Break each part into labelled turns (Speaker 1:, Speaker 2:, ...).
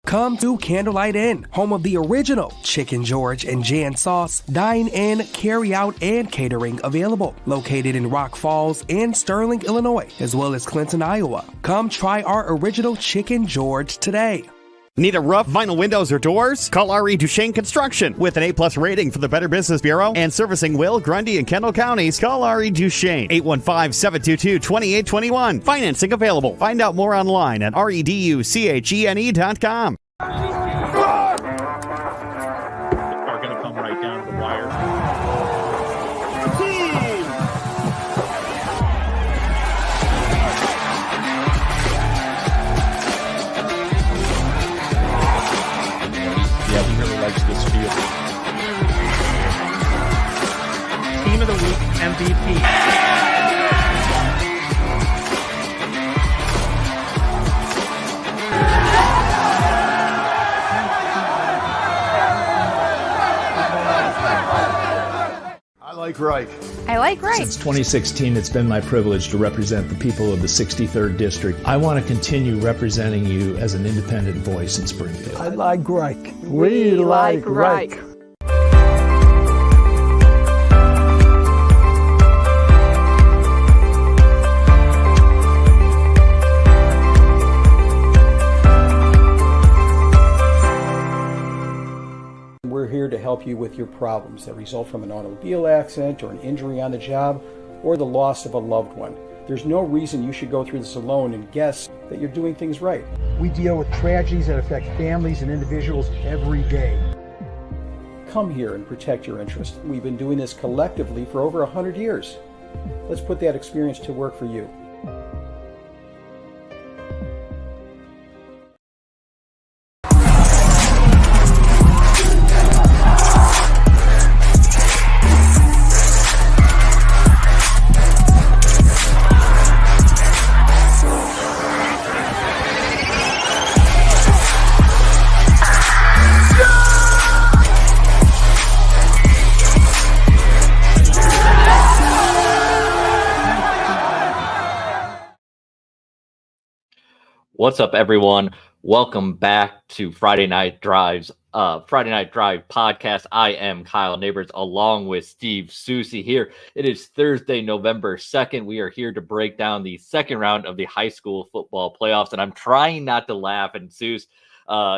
Speaker 1: Come to Candlelight Inn, home of the original Chicken George and Jan Sauce. Dine in, carry out, and catering available. Located in Rock Falls and Sterling, Illinois, as well as Clinton, Iowa. Come try our original Chicken George today.
Speaker 2: Need a roof, vinyl windows, or doors? Call R.E. Duchesne Construction. With an A-plus rating from the Better Business Bureau and servicing Will, Grundy, and Kendall counties, call R.E. Duchesne. 815-722-2821. Financing available. Find out more online at reduchene.com.
Speaker 3: Are going to come right down to the wire. Yeah, he really likes this field. Team of the Week MVP.
Speaker 4: I like Reich.
Speaker 5: I like Reich.
Speaker 6: Since 2016, it's been my privilege to represent the people of the 63rd District. I want to continue representing you as an independent voice in Springfield.
Speaker 7: I like Reich. We like Reich.
Speaker 8: We're here to help you with your problems that result from an automobile accident or an injury on the job or the loss of a loved one. There's no reason you should go through this alone and guess that you're doing things right.
Speaker 7: We deal with tragedies that affect families and individuals every day.
Speaker 8: Come here and protect your interest. We've been doing this collectively for over 100 years. Let's put that experience to work for you.
Speaker 9: What's up, everyone? Welcome back to Friday Night Drive podcast. I am Kyle Nabors along with Steve Soucie here. It is Thursday, November 2nd. We are here to break down the second round of the high school football playoffs, and I'm trying not to laugh. And Souce,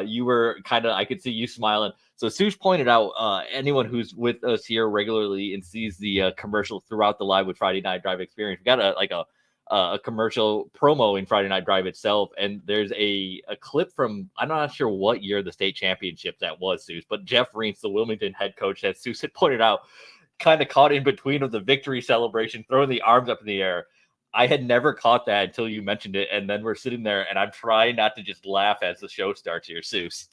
Speaker 9: you were I could see you smiling. So Souce pointed out, anyone who's with us here regularly and sees the commercial throughout the Live with Friday Night Drive experience, we got a commercial promo in Friday Night Drive itself, and there's a clip from, I'm not sure what year the state championship that was, Souce, but Jeff Reentz, the Wilmington head coach that Souce had pointed out, kind of caught in between of the victory celebration, throwing the arms up in the air. I had never caught that until you mentioned it, and then we're sitting there, and I'm trying not to just laugh as the show starts here, Souce.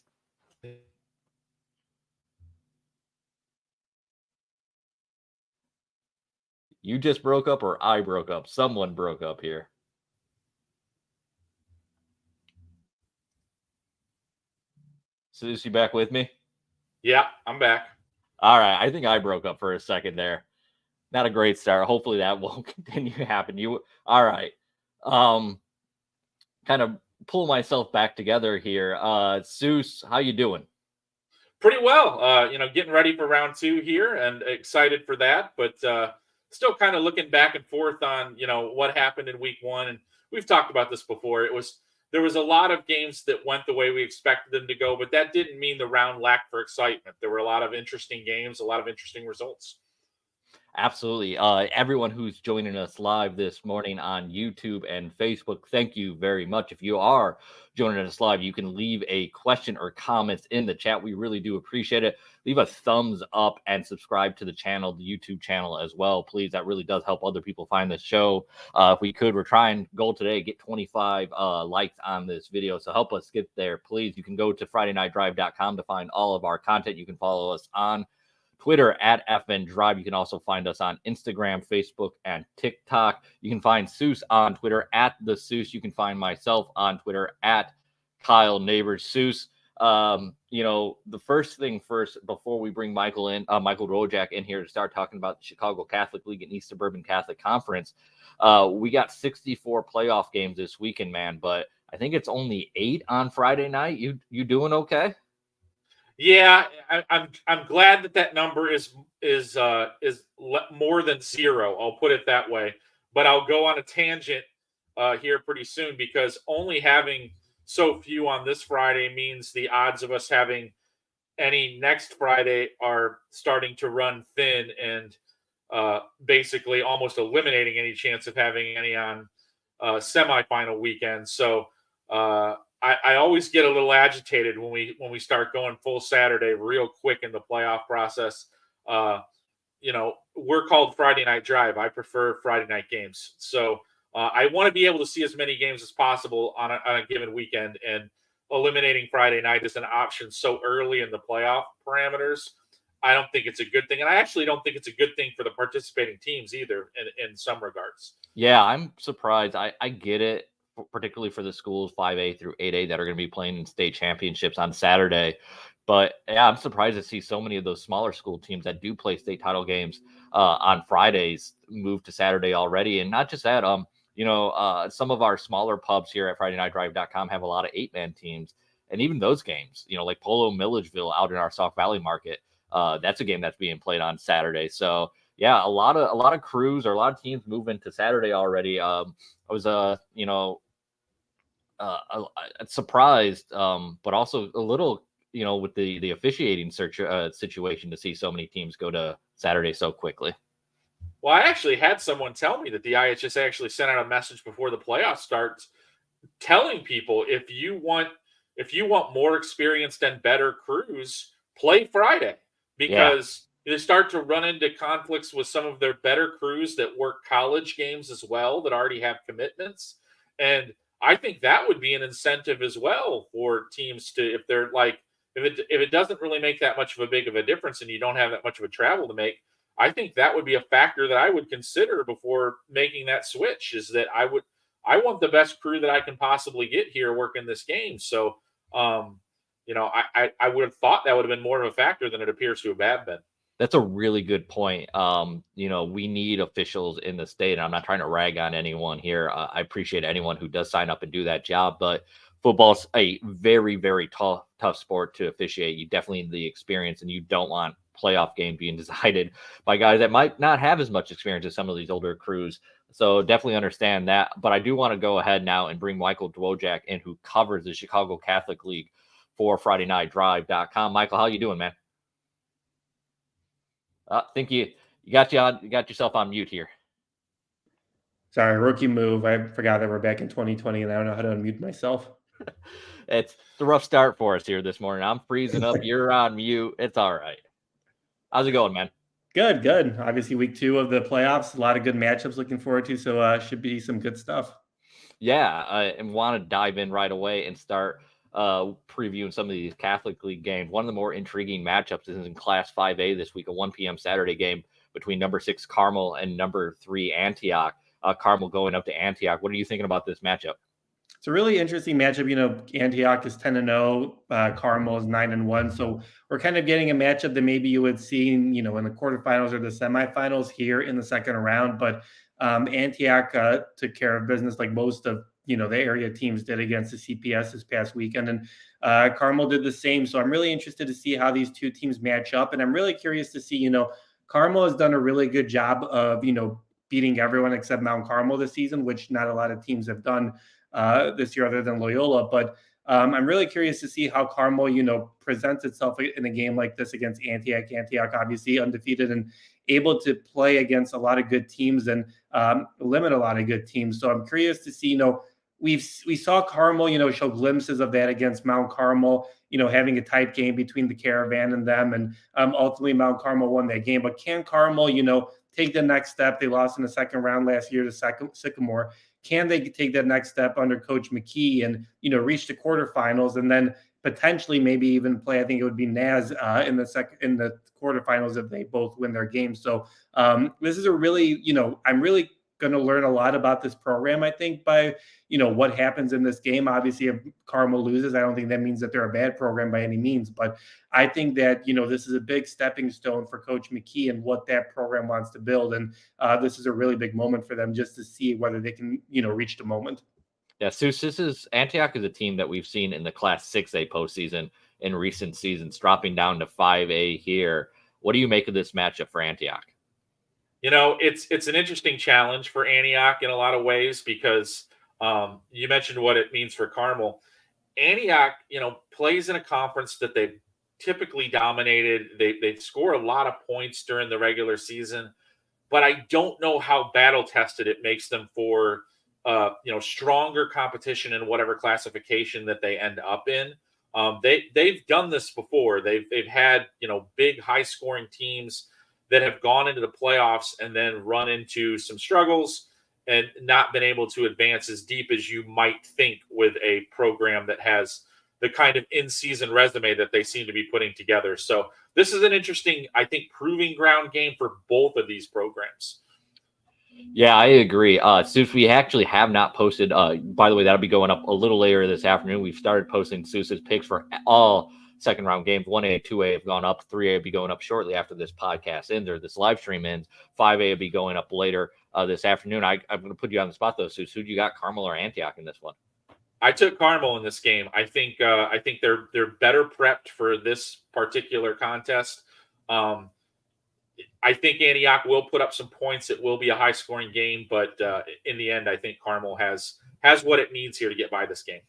Speaker 9: You just broke up, or I broke up? Someone broke up here. Souce, you back with me?
Speaker 3: Yeah, I'm back.
Speaker 9: All right. I think I broke up for a second there. Not a great start. Hopefully that won't continue to happen. All right. Kind of pull myself back together here. Souce, how you doing?
Speaker 3: Pretty well. Getting ready for round two here and excited for that, but still kind of looking back and forth on, what happened in week one. And we've talked about this before. There was a lot of games that went the way we expected them to go, but that didn't mean the round lacked for excitement. There were a lot of interesting games, a lot of interesting results.
Speaker 9: Absolutely. Everyone who's joining us live this morning on YouTube and Facebook, thank you very much. If you are joining us live, you can leave a question or comments in the chat. We really do appreciate it. Leave a thumbs up and subscribe to the channel, the YouTube channel as well, please. That really does help other people find the show. If we could, we're trying goal today, get 25 likes on this video. So help us get there, please. You can go to FridayNightDrive.com to find all of our content. You can follow us on Twitter at FN Drive. You can also find us on Instagram, Facebook, and TikTok. You can find Souce on Twitter at the Souce. You can find myself on Twitter at Kyle Nabors. Souce, the first thing first, before we bring Michael Rojak in here to start talking about the Chicago Catholic League and East Suburban Catholic Conference, we got 64 playoff games this weekend, man. But I think it's only 8 on Friday night. You doing okay?
Speaker 3: Yeah, I'm glad that number is more than 0. I'll put it that way. But I'll go on a tangent here pretty soon, because only having so few on this Friday means the odds of us having any next Friday are starting to run thin, and basically almost eliminating any chance of having any on semifinal weekend. So I always get a little agitated when we start going full Saturday real quick in the playoff process. We're called Friday Night Drive. I prefer Friday night games. So I want to be able to see as many games as possible on a given weekend, and eliminating Friday night as an option so early in the playoff parameters, I don't think it's a good thing. And I actually don't think it's a good thing for the participating teams either in some regards.
Speaker 9: Yeah, I'm surprised. I get it, particularly for the schools 5A through 8A that are going to be playing in state championships on Saturday. But yeah, I'm surprised to see so many of those smaller school teams that do play state title games on Fridays move to Saturday already. And not just that, some of our smaller pubs here at FridayNightDrive.com have a lot of 8-man teams. And even those games, like Polo Milledgeville out in our Sauk Valley market, that's a game that's being played on Saturday. So yeah, a lot of crews or a lot of teams moving to Saturday already. I was surprised, but also a little, with the officiating situation to see so many teams go to Saturday so quickly.
Speaker 3: Well, I actually had someone tell me that the IHSA actually sent out a message before the playoffs starts, telling people if you want more experienced and better crews, play Friday, because they start to run into conflicts with some of their better crews that work college games as well, that already have commitments. And I think that would be an incentive as well for teams to, if they're like, if it doesn't really make that much of a big of a difference and you don't have that much of a travel to make, I think that would be a factor that I would consider before making that switch, is that I want the best crew that I can possibly get here working this game. So, I would have thought that would have been more of a factor than it appears to have been.
Speaker 9: That's a really good point. We need officials in the state, and I'm not trying to rag on anyone here. I appreciate anyone who does sign up and do that job, but football's a very, very tough sport to officiate. You definitely need the experience, and you don't want playoff game being decided by guys that might not have as much experience as some of these older crews. So definitely understand that. But I do want to go ahead now and bring Michael Dwojak in, who covers the Chicago Catholic League for FridayNightDrive.com. Michael, how you doing, man? I think you got yourself on mute here.
Speaker 5: Sorry, rookie move. I forgot that we're back in 2020 and I don't know how to unmute myself.
Speaker 9: It's a rough start for us here this morning. I'm freezing up. You're on mute. It's all right. How's it going, man?
Speaker 5: Good. Obviously, week 2 of the playoffs. A lot of good matchups looking forward to. So should be some good stuff.
Speaker 9: Yeah, and want to dive in right away and start previewing some of these Catholic League games. One of the more intriguing matchups is in Class 5A this week, a 1 p.m. Saturday game between number 6 Carmel and number 3 Antioch. Carmel going up to Antioch. What are you thinking about this matchup?
Speaker 5: It's a really interesting matchup. Antioch is 10-0, Carmel is 9-1. So we're kind of getting a matchup that maybe you would see, in the quarterfinals or the semifinals here in the second round. But Antioch took care of business like most of, the area teams did against the CPS this past weekend. And Carmel did the same. So I'm really interested to see how these two teams match up. And I'm really curious to see, Carmel has done a really good job of, beating everyone except Mount Carmel this season, which not a lot of teams have done this year other than Loyola. But I'm really curious to see how Carmel, presents itself in a game like this against Antioch. Antioch obviously undefeated and able to play against a lot of good teams and limit a lot of good teams. So I'm curious to see, we saw Carmel, show glimpses of that against Mount Carmel, having a tight game between the Caravan and them. And ultimately Mount Carmel won that game. But can Carmel, take the next step? They lost in the second round last year to Sycamore. Can they take that next step under Coach McKee and, reach the quarterfinals and then potentially maybe even play? I think it would be Naz in the quarterfinals if they both win their games. So this is a really, I'm really going to learn a lot about this program, I think, by, what happens in this game. Obviously, if Carmel loses, I don't think that means that they're a bad program by any means. But I think that, this is a big stepping stone for Coach McKee and what that program wants to build. And this is a really big moment for them just to see whether they can, reach the moment.
Speaker 9: Yeah, Seuss, Antioch is a team that we've seen in the Class 6A postseason in recent seasons, dropping down to 5A here. What do you make of this matchup for Antioch?
Speaker 3: It's an interesting challenge for Antioch in a lot of ways because you mentioned what it means for Carmel. Antioch, plays in a conference that they've typically dominated. They score a lot of points during the regular season, but I don't know how battle tested it makes them for stronger competition in whatever classification that they end up in. They've done this before. They've had big high scoring teams that have gone into the playoffs and then run into some struggles and not been able to advance as deep as you might think with a program that has the kind of in-season resume that they seem to be putting together. So this is an interesting, I think, proving ground game for both of these programs.
Speaker 9: Yeah, I agree. Seuss, we actually have not posted. By the way, that'll be going up a little later this afternoon. We've started posting Seuss's picks for all second round games. 1A, 2A have gone up. 3A will be going up shortly after this podcast ends or this live stream ends. 5A will be going up later this afternoon. I'm going to put you on the spot though, Seuss. Who do you got, Carmel or Antioch in this one?
Speaker 3: I took Carmel in this game. I think they're better prepped for this particular contest. I think Antioch will put up some points. It will be a high scoring game, but in the end, I think Carmel has what it needs here to get by this game.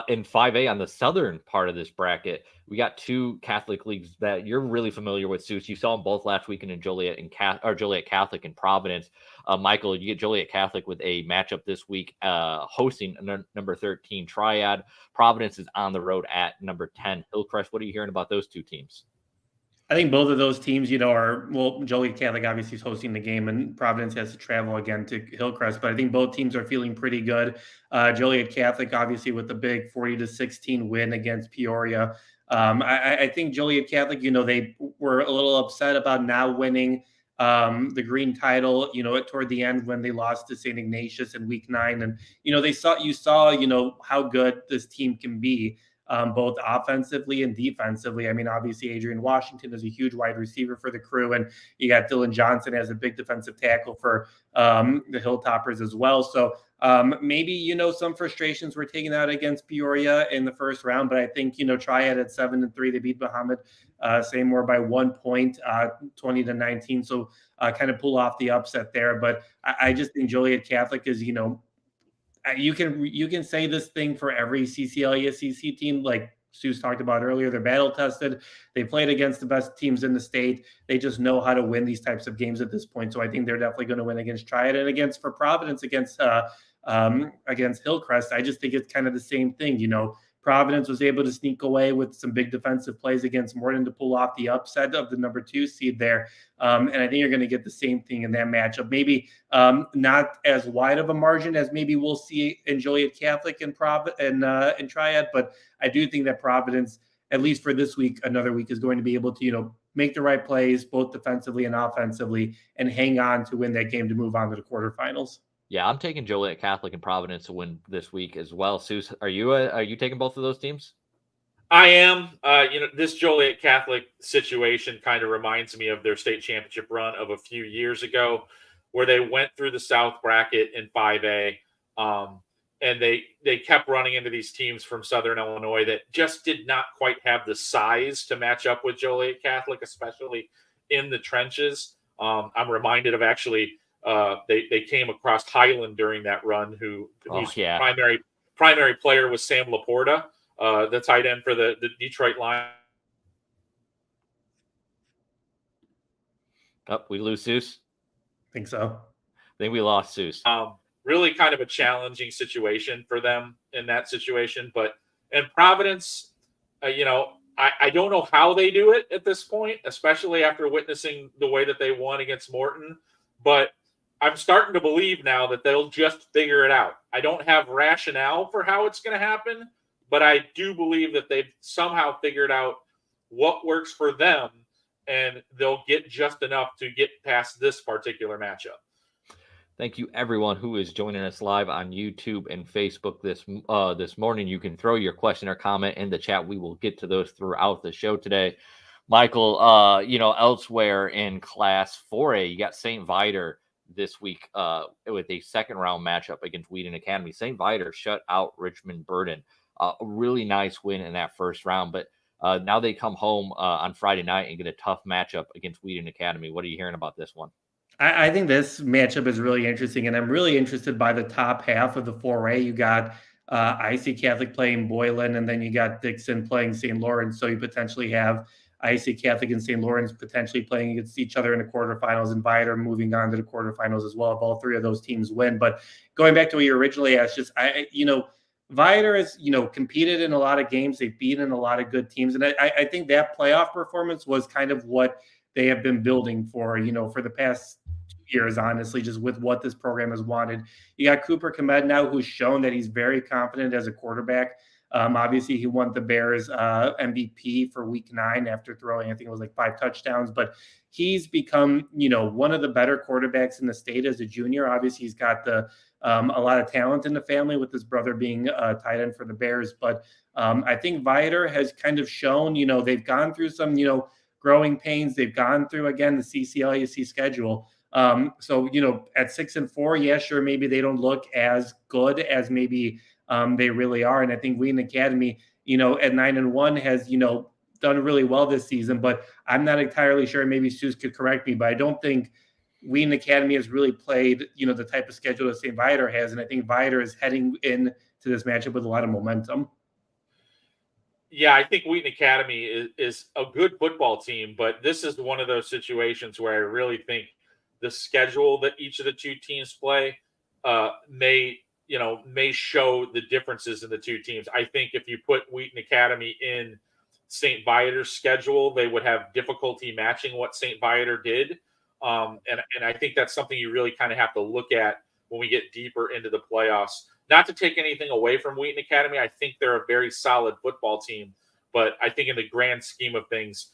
Speaker 9: In 5A on the southern part of this bracket, we got two Catholic leagues that you're really familiar with, Seuss. You saw them both last weekend in Joliet Catholic and Providence. Michael, you get Joliet Catholic with a matchup this week hosting number 13 Triad. Providence is on the road at number 10 Hillcrest. What are you hearing about those two teams?
Speaker 5: I think both of those teams, Joliet Catholic obviously is hosting the game, and Providence has to travel again to Hillcrest. But I think both teams are feeling pretty good. Joliet Catholic, obviously, with the big 40-16 win against Peoria. I think Joliet Catholic, they were a little upset about now winning the green title, toward the end when they lost to St. Ignatius in week 9. And, you saw how good this team can be. Both offensively and defensively. I mean, obviously, Adrian Washington is a huge wide receiver for the Crew, and you got Dylan Johnson as a big defensive tackle for the Hilltoppers as well. So maybe, some frustrations were taken out against Peoria in the first round, but I think, Triad at 7-3, they beat Muhammad Seymour by 1 point, 20-19. So kind of pull off the upset there. But I just think Joliet Catholic is, you can say this thing for every CCLA SEC team, like Seuss talked about earlier. They're battle tested. They played against the best teams in the state. They just know how to win these types of games at this point. So I think they're definitely going to win against Triad and for Providence against Hillcrest. I just think it's kind of the same thing. Providence was able to sneak away with some big defensive plays against Morton to pull off the upset of the number 2 seed there. And I think you're going to get the same thing in that matchup. Maybe not as wide of a margin as maybe we'll see in Joliet Catholic and Triad, but I do think that Providence, at least for this week, another week, is going to be able to, make the right plays, both defensively and offensively, and hang on to win that game to move on to the quarterfinals.
Speaker 9: Yeah, I'm taking Joliet Catholic and Providence to win this week as well. Seuss, are you taking both of those teams?
Speaker 3: I am. This Joliet Catholic situation kind of reminds me of their state championship run of a few years ago, where they went through the South bracket in 5A, and they kept running into these teams from Southern Illinois that just did not quite have the size to match up with Joliet Catholic, especially in the trenches. I'm reminded of actually. They came across Highland during that run, whose primary player was Sam Laporta, the tight end for the Detroit Lions.
Speaker 9: Oh, we lose Seuss?
Speaker 5: Think so.
Speaker 9: I think we lost Seuss.
Speaker 3: Really kind of a challenging situation for them in that situation. But in Providence, I don't know how they do it at this point, especially after witnessing the way that they won against Morton. But I'm starting to believe now that they'll just figure it out. I don't have rationale for how it's going to happen, but I do believe that they've somehow figured out what works for them, and they'll get just enough to get past this particular matchup.
Speaker 9: Thank you, everyone who is joining us live on YouTube and Facebook this morning. You can throw your question or comment in the chat. We will get to those throughout the show today. Michael, elsewhere in Class 4A, you got St. Viator this week with a second round matchup against Wheaton Academy. St. Viator shut out Richmond Burden. A really nice win in that first round, but now they come home on Friday night and get a tough matchup against Wheaton Academy. What are you hearing about this one?
Speaker 5: I think this matchup is really interesting, and I'm really interested by the top half of the 4A. You got IC Catholic playing Boylan, and then you got Dixon playing St. Lawrence. So you potentially have IC Catholic and St. Lawrence potentially playing against each other in the quarterfinals, and Viator moving on to the quarterfinals as well if all three of those teams win. But going back to what you originally asked, Viator has, competed in a lot of games. They've beaten a lot of good teams. And I think that playoff performance was kind of what they have been building for the past 2 years, honestly, just with what this program has wanted. You got Cooper Komet now, who's shown that he's very confident as a quarterback. Obviously, he won the Bears MVP for week 9 after throwing, I think it was like 5 touchdowns. But he's become, one of the better quarterbacks in the state as a junior. Obviously, he's got a lot of talent in the family with his brother being tight end for the Bears. But I think Viator has kind of shown, they've gone through some, growing pains. They've gone through, again, the CCLUC schedule. So, at 6-4, yeah, sure, maybe they don't look as good as maybe they really are. And I think Wheaton Academy, at 9-1 has, done really well this season, but I'm not entirely sure. Maybe Seuss could correct me, but I don't think Wheaton Academy has really played, the type of schedule that St. Viator has. And I think Viator is heading into this matchup with a lot of momentum.
Speaker 3: Yeah, I think Wheaton Academy is a good football team, but this is one of those situations where I really think the schedule that each of the two teams play may show the differences in the two teams. I think if you put Wheaton Academy in St. Viator's schedule, they would have difficulty matching what St. Viator did. And I think that's something you really kind of have to look at when we get deeper into the playoffs. Not to take anything away from Wheaton Academy. I think they're a very solid football team, but I think in the grand scheme of things,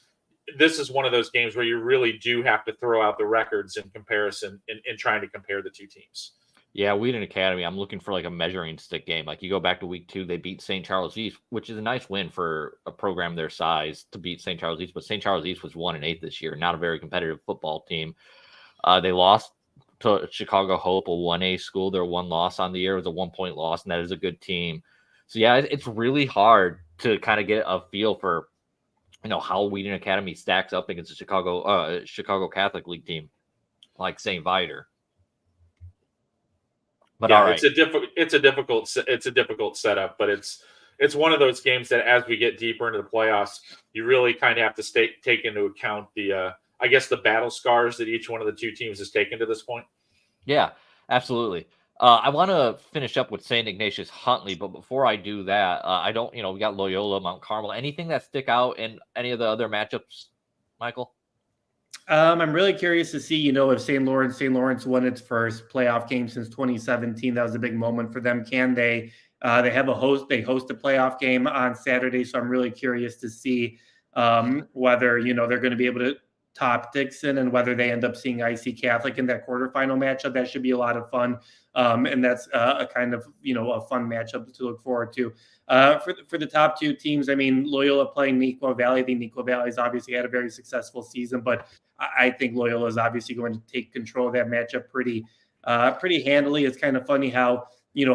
Speaker 3: this is one of those games where you really do have to throw out the records in comparison in trying to compare the two teams.
Speaker 9: Yeah, Wheaton Academy, I'm looking for like a measuring stick game. Like you go back to week 2, they beat St. Charles East, which is a nice win for a program their size to beat St. Charles East. But St. Charles East was 1-8 this year, not a very competitive football team. They lost to Chicago Hope, a 1A school. Their one loss on the year was a 1-point loss, and that is a good team. So yeah, it's really hard to kind of get a feel for, how Wheaton Academy stacks up against a Chicago Catholic League team like St. Viator. But
Speaker 3: yeah,
Speaker 9: all right.
Speaker 3: it's a difficult setup, but it's one of those games that as we get deeper into the playoffs, you really kind of have to take into account the battle scars that each one of the two teams has taken to this point.
Speaker 9: Yeah, absolutely. I want to finish up with St. Ignatius Huntley, but before I do that, we got Loyola, Mount Carmel. Anything that stick out in any of the other matchups, Michael?
Speaker 5: I'm really curious to see, if St. Lawrence won its first playoff game since 2017. That was a big moment for them. Can they? They host a playoff game on Saturday, so I'm really curious to see whether they're going to be able to top Dixon and whether they end up seeing IC Catholic in that quarterfinal matchup. That should be a lot of fun, and that's a kind of a fun matchup to look forward to. For the top two teams, I mean, Loyola playing Neuqua Valley. I think Neuqua Valley's obviously had a very successful season, but I think Loyola is obviously going to take control of that matchup pretty handily. It's kind of funny how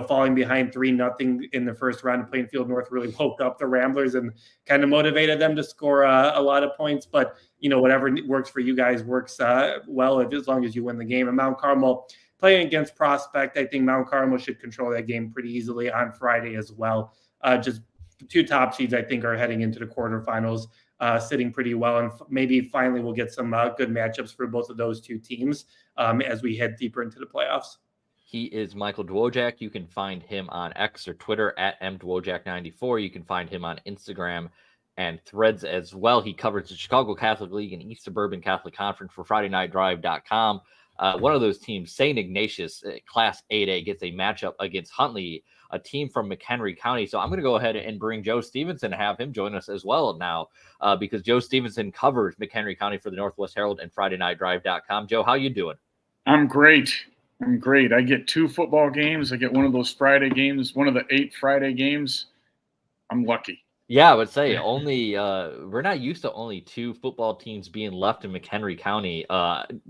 Speaker 5: falling behind 3-0 in the first round of Plainfield North really woke up the Ramblers and kind of motivated them to score a lot of points. But whatever works for you guys works well as long as you win the game. And Mount Carmel playing against Prospect, I think Mount Carmel should control that game pretty easily on Friday as well. Just the two top seeds, I think, are heading into the quarterfinals, sitting pretty well. And maybe finally we'll get some good matchups for both of those two teams as we head deeper into the playoffs.
Speaker 9: He is Michael Dwojak. You can find him on X or Twitter at mdwojak94. You can find him on Instagram and Threads as well. He covers the Chicago Catholic League and East Suburban Catholic Conference for FridayNightDrive.com. One of those teams, St. Ignatius, Class 8A, gets a matchup against Huntley, a team from McHenry County. So I'm going to go ahead and bring Joe Stevenson and have him join us as well now because Joe Stevenson covers McHenry County for the Northwest Herald and FridayNightDrive.com. Joe, how you doing?
Speaker 10: I'm great. I get 2 football games. I get one of those Friday games, one of the 8 Friday games. I'm lucky.
Speaker 9: Yeah, I would say only we're not used to only 2 football teams being left in McHenry County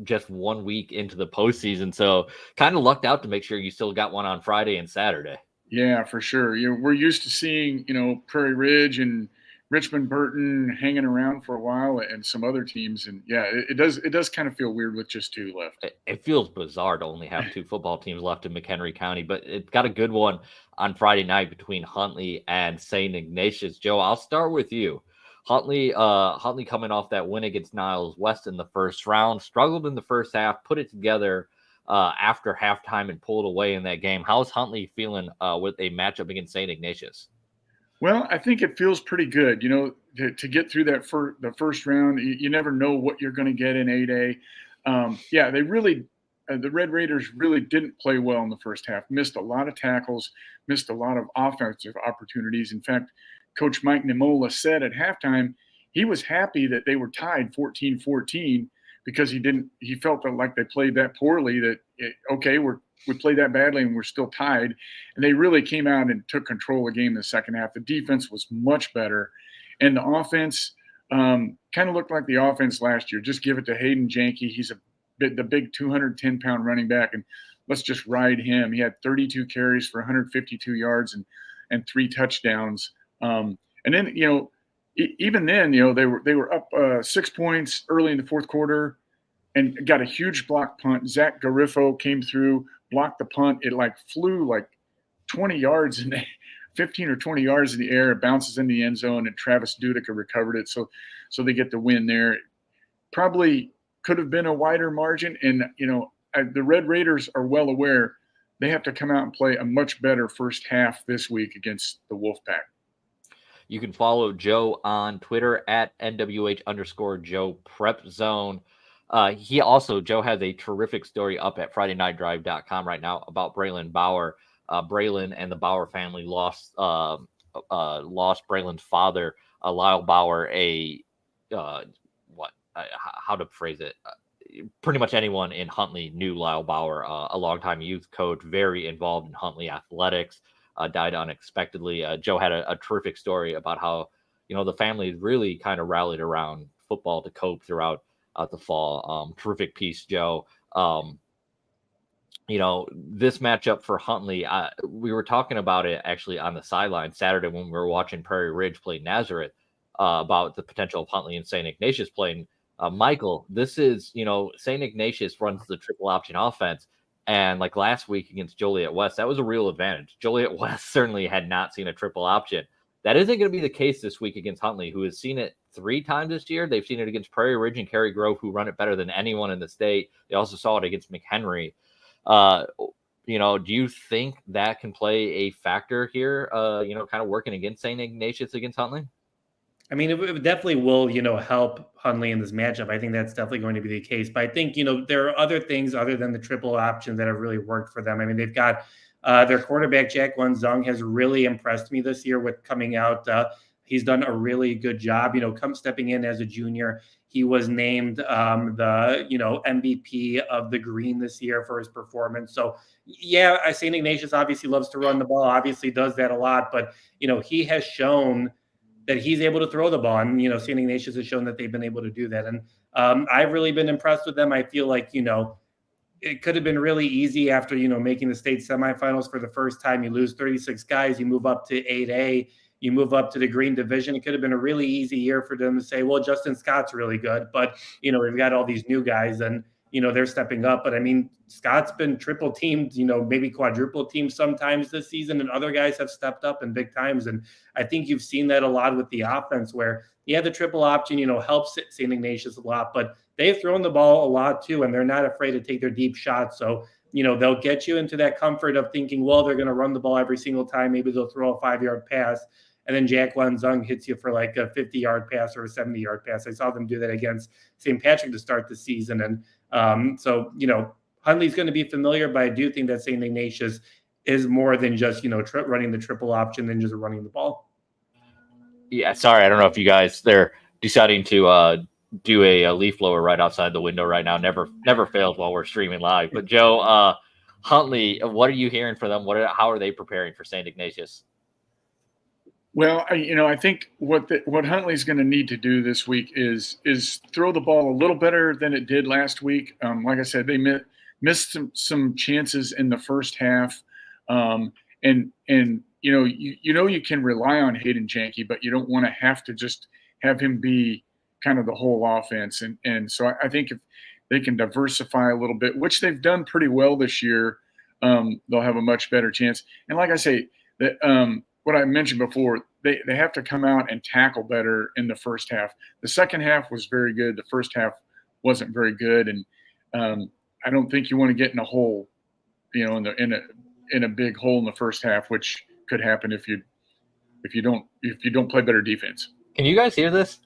Speaker 9: just 1 week into the postseason. So kind of lucked out to make sure you still got one on Friday and Saturday.
Speaker 10: Yeah, for sure. We're used to seeing, Prairie Ridge and Richmond Burton hanging around for a while and some other teams. And yeah, it does kind of feel weird with just 2 left.
Speaker 9: It feels bizarre to only have 2 football teams left in McHenry County, but it got a good one on Friday night between Huntley and St. Ignatius. Joe, I'll start with you. Huntley coming off that win against Niles West in the first round, struggled in the first half, put it together after halftime and pulled away in that game. How's Huntley feeling with a matchup against St. Ignatius?
Speaker 10: Well, I think it feels pretty good, to get through the first round. You never know what you're going to get in 8A. Yeah, they really, the Red Raiders really didn't play well in the first half. Missed a lot of tackles, missed a lot of offensive opportunities. In fact, Coach Mike Nemola said at halftime he was happy that they were tied 14-14 because he felt like they played that poorly, that, we played that badly and we're still tied. And they really came out and took control of the game in the second half. The defense was much better. And the offense kind of looked like the offense last year. Just give it to Hayden Janke. He's the big 210-pound running back, and let's just ride him. He had 32 carries for 152 yards and 3 touchdowns. And then, even then, they were up 6 points early in the fourth quarter and got a huge block punt. Zach Garifo came through, blocked the punt. It flew 20 yards in 15 or 20 yards in the air. It bounces in the end zone, and Travis Dudica recovered it. So they get the win there. Probably could have been a wider margin. And, the Red Raiders are well aware they have to come out and play a much better first half this week against the Wolfpack.
Speaker 9: You can follow Joe on Twitter at NWH_Joe Prep Zone. Joe has a terrific story up at FridayNightDrive.com right now about Braylon Bauer. Braylon and the Bauer family lost Braylon's father, Lyle Bauer, how to phrase it? Pretty much anyone in Huntley knew Lyle Bauer, a longtime youth coach, very involved in Huntley athletics, died unexpectedly. Joe had a terrific story about how, the family really kind of rallied around football to cope throughout the fall. Terrific piece, Joe. This matchup for Huntley, we were talking about it actually on the sideline Saturday when we were watching Prairie Ridge play Nazareth, about the potential of Huntley and St. Ignatius playing. Michael, this is, St. Ignatius runs the triple option offense. And like last week against Joliet West, that was a real advantage. Joliet West certainly had not seen a triple option. That isn't going to be the case this week against Huntley, who has seen it 3 times this year. They've seen it against Prairie Ridge and Cary Grove, who run it better than anyone in the state. They also saw it against McHenry. Do you think that can play a factor here, kind of working against St. Ignatius against Huntley?
Speaker 5: I mean, it definitely will, help Huntley in this matchup. I think that's definitely going to be the case. But I think, there are other things other than the triple option that have really worked for them. I mean, they've got their quarterback, Jaquan Zung, has really impressed me this year with coming out. He's done a really good job, stepping in as a junior. He was named the MVP of the Green this year for his performance. So, yeah, St. Ignatius obviously loves to run the ball, obviously does that a lot. But, he has shown that he's able to throw the ball. And, St. Ignatius has shown that they've been able to do that. And I've really been impressed with them. I feel like, it could have been really easy after, making the state semifinals for the first time. You lose 36 guys, you move up to 8A, you move up to the Green Division. It could have been a really easy year for them to say, well, Justin Scott's really good, but, we've got all these new guys and, they're stepping up. But I mean, Scott's been triple teamed, maybe quadruple teamed sometimes this season, and other guys have stepped up in big times. And I think you've seen that a lot with the offense where, the triple option, helps St. Ignatius a lot, but they've thrown the ball a lot too, and they're not afraid to take their deep shots. So, they'll get you into that comfort of thinking, well, they're going to run the ball every single time. Maybe they'll throw a 5-yard pass, and then Jaquan Zung hits you for like a 50-yard pass or a 70-yard pass. I saw them do that against St. Patrick to start the season. And so, Huntley's going to be familiar, but I do think that St. Ignatius is more than just, running the triple option than just running the ball.
Speaker 9: Yeah, sorry, I don't know if you guys, they're deciding to do a leaf blower right outside the window right now. Never fails while we're streaming live. But Joe, Huntley, what are you hearing for them? How are they preparing for St. Ignatius?
Speaker 10: Well, I think what Huntley's going to need to do this week is throw the ball a little better than it did last week. Like I said, they missed some chances in the first half, and you can rely on Hayden Janke, but you don't want to have to just have him be kind of the whole offense. And so I think if they can diversify a little bit, which they've done pretty well this year, they'll have a much better chance. And like I say, that what I mentioned before, they have to come out and tackle better in the first half. The second half was very good. The first half wasn't very good, and I don't think you want to get in a hole, in a big hole in the first half, which could happen if you don't play better defense.
Speaker 9: Can you guys hear this?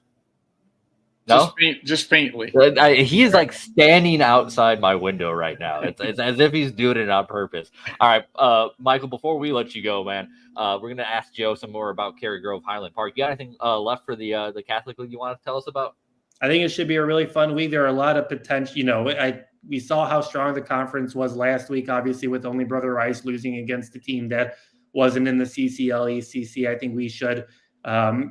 Speaker 9: No,
Speaker 10: just faintly.
Speaker 9: He's like standing outside my window right now. It's as if he's doing it on purpose. All right, Michael. Before we let you go, man, we're gonna ask Joe some more about Cary Grove Highland Park. You got anything left for the Catholic League you want to tell us about?
Speaker 5: I think it should be a really fun week. There are a lot of potential. We saw how strong the conference was last week, obviously, with only Brother Rice losing against a team that wasn't in the CCL ECC. I think we should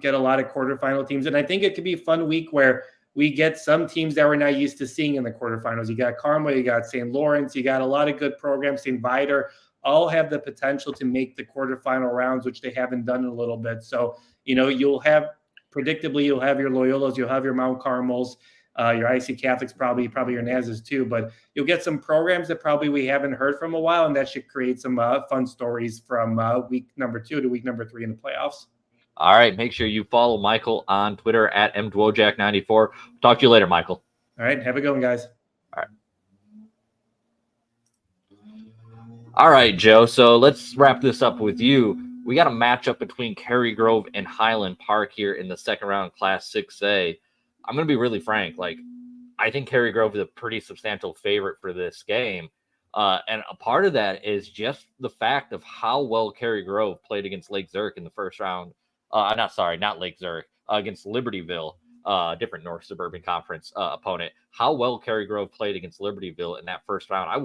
Speaker 5: get a lot of quarterfinal teams. And I think it could be a fun week where we get some teams that we're not used to seeing in the quarterfinals. You got Carmel, you got St. Lawrence, you got a lot of good programs. St. Viator all have the potential to make the quarterfinal rounds, which they haven't done in a little bit. So, you'll have your Loyolas, you'll have your Mount Carmels, your IC Catholics, probably your Nazas too, but you'll get some programs that probably we haven't heard from a while, and that should create some fun stories from week number 2 to week number 3 in the playoffs.
Speaker 9: All right, make sure you follow Michael on Twitter at mdwojak94. Talk to you later, Michael.
Speaker 5: All right, have a good one, guys.
Speaker 9: All right, Joe. So let's wrap this up with you. We got a matchup between Cary Grove and Highland Park here in the second round, Class 6A. I'm going to be really frank. I think Cary Grove is a pretty substantial favorite for this game. And a part of that is just the fact of how well Cary Grove played against Lake Zurich in the first round. Not Lake Zurich, against Libertyville, different North Suburban Conference opponent. How well Cary Grove played against Libertyville in that first round. I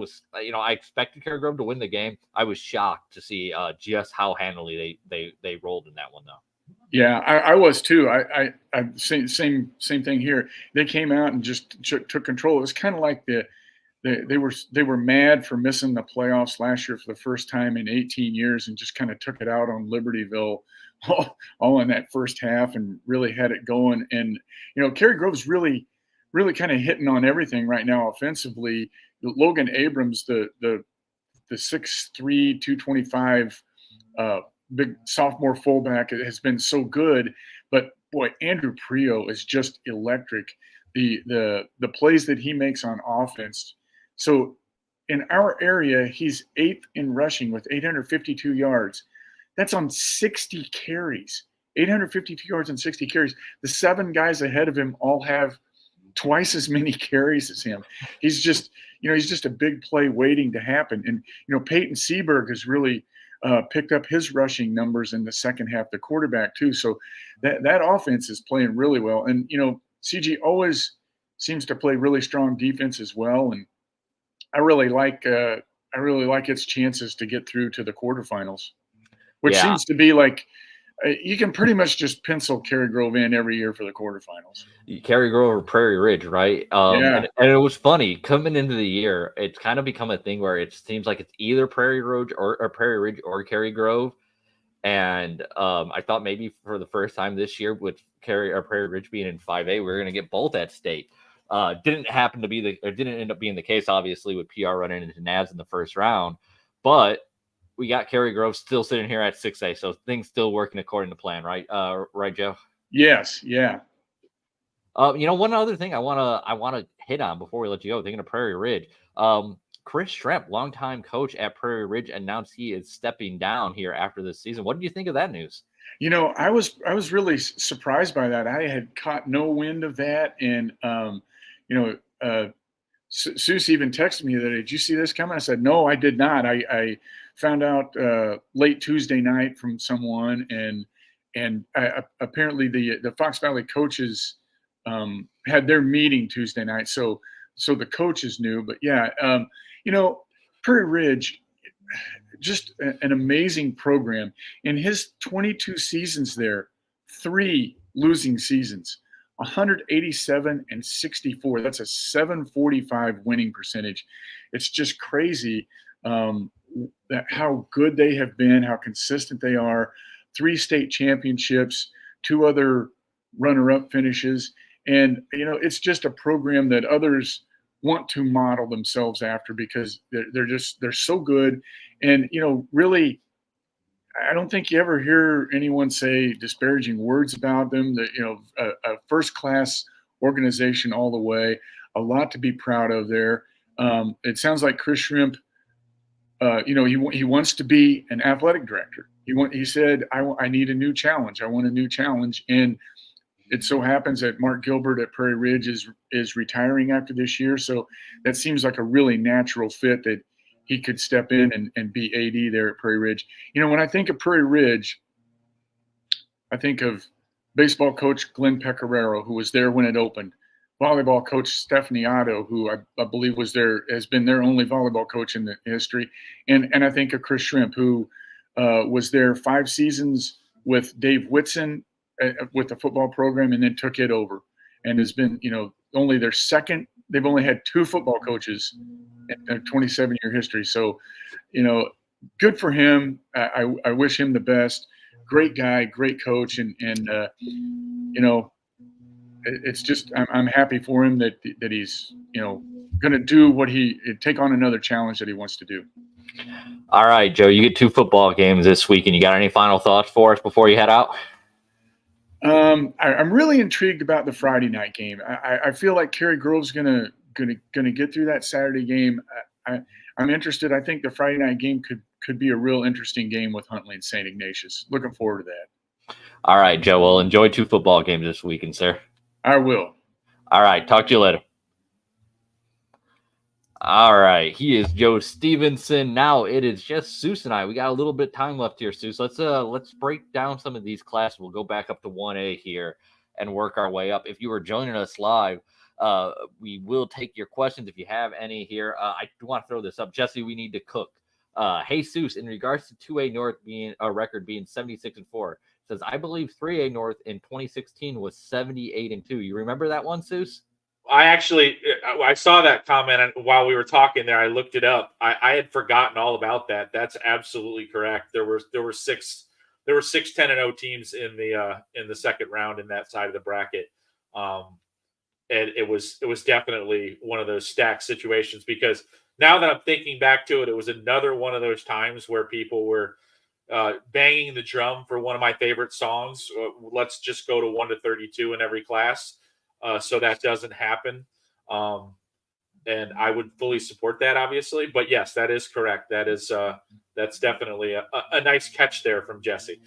Speaker 9: expected Cary Grove to win the game. I was shocked to see just how handily they rolled in that one, though.
Speaker 10: Yeah, I was too. I same thing here. They came out and just took control. It was kind of like they were mad for missing the playoffs last year for the first time in 18 years and just kind of took it out on Libertyville all in that first half and really had it going. And Cary Grove's really kind of hitting on everything right now offensively. Logan Abrams, the 6'3", 225 big sophomore fullback, has been so good. But boy, Andrew Prio is just electric. The plays that he makes on offense. So in our area, he's 8th in rushing with 852 yards. That's on 60 carries. 852 yards and 60 carries. The 7 guys ahead of him all have twice as many carries as him. He's just a big play waiting to happen. And Peyton Seaberg has really picked up his rushing numbers in the second half, the quarterback too. So that offense is playing really well. And CG always seems to play really strong defense as well. And I really like its chances to get through to the quarterfinals, which seems to be like you can pretty much just pencil Cary Grove in every year for the quarterfinals.
Speaker 9: Cary Grove or Prairie Ridge, right? And it was funny coming into the year. It's kind of become a thing where it seems like it's either Prairie Ridge or Cary Grove. And I thought maybe for the first time this year with Prairie Ridge being in 5A, we were going to get both at state. Didn't end up being the case, obviously, with PR running into NAS in the first round. But we got Cary Grove still sitting here at 6A, so things still working according to plan, right? Right, Joe?
Speaker 10: Yes, yeah.
Speaker 9: One other thing I wanna hit on before we let you go, thinking of Prairie Ridge. Chris Stremp, longtime coach at Prairie Ridge, announced he is stepping down here after this season. What did you think of that news?
Speaker 10: I was really surprised by that. I had caught no wind of that, and Soucie even texted me that, did you see this coming? I said, no, I did not. I found out late Tuesday night from someone, and apparently the Fox Valley coaches had their meeting Tuesday night, so the coaches knew. But yeah, Prairie Ridge, just an amazing program. In his 22 seasons there, 3 losing seasons, 187-64. That's a 745 winning percentage. It's just crazy that how good they have been, how consistent they are. 3 state championships, 2 other runner-up finishes. And, it's just a program that others want to model themselves after because they're so good. And, really, I don't think you ever hear anyone say disparaging words about them. That, a first-class organization all the way, a lot to be proud of there. It sounds like Chris Shrimp, he wants to be an athletic director. He said, I need a new challenge. I want a new challenge. And it so happens that Mark Gilbert at Prairie Ridge is retiring after this year. So that seems like a really natural fit that he could step in and be AD there at Prairie Ridge. When I think of Prairie Ridge, I think of baseball coach Glenn Pecoraro, who was there when it opened. Volleyball coach Stephanie Otto, who I believe has been their only volleyball coach in the history. And I think of Chris Shrimp, who was there 5 seasons with Dave Whitson with the football program and then took it over and has been, only their second. They've only had 2 football coaches in their 27-year history. So, good for him. I wish him the best. Great guy, great coach. And it's just, I'm happy for him that he's, going to do take on another challenge that he wants to do.
Speaker 9: All right, Joe, you get 2 football games this week, and you got any final thoughts for us before you head out?
Speaker 10: I'm really intrigued about the Friday night game. I feel like Cary Grove's gonna get through that Saturday game. I'm interested. I think the Friday night game could be a real interesting game with Huntley and St. Ignatius. Looking forward to that.
Speaker 9: All right, Joe. Well, enjoy 2 football games this weekend, sir.
Speaker 10: I will.
Speaker 9: All right. Talk to you later. All right. He is Joe Stevenson. Now it is just Souce and I. We got a little bit of time left here, Souce. Let's break down some of these classes. We'll go back up to 1A here and work our way up. If you are joining us live, we will take your questions if you have any here. I do want to throw this up. Jesse, we need to cook. Hey, Souce, in regards to 2A North being a record being 76-4, says, I believe 3A North in 2016 was 78-2. You remember that one, Souce?
Speaker 3: I saw that comment while we were talking there. I looked it up. I had forgotten all about that. That's absolutely correct. There were 6 10-0 teams in the second round in that side of the bracket. And it was definitely one of those stacked situations, because now that I'm thinking back to it, it was another one of those times where people were banging the drum for one of my favorite songs. Let's just go to 1 to 32 in every class. So that doesn't happen. And I would fully support that, obviously. But yes, that is correct. That's definitely a nice catch there from Jesse.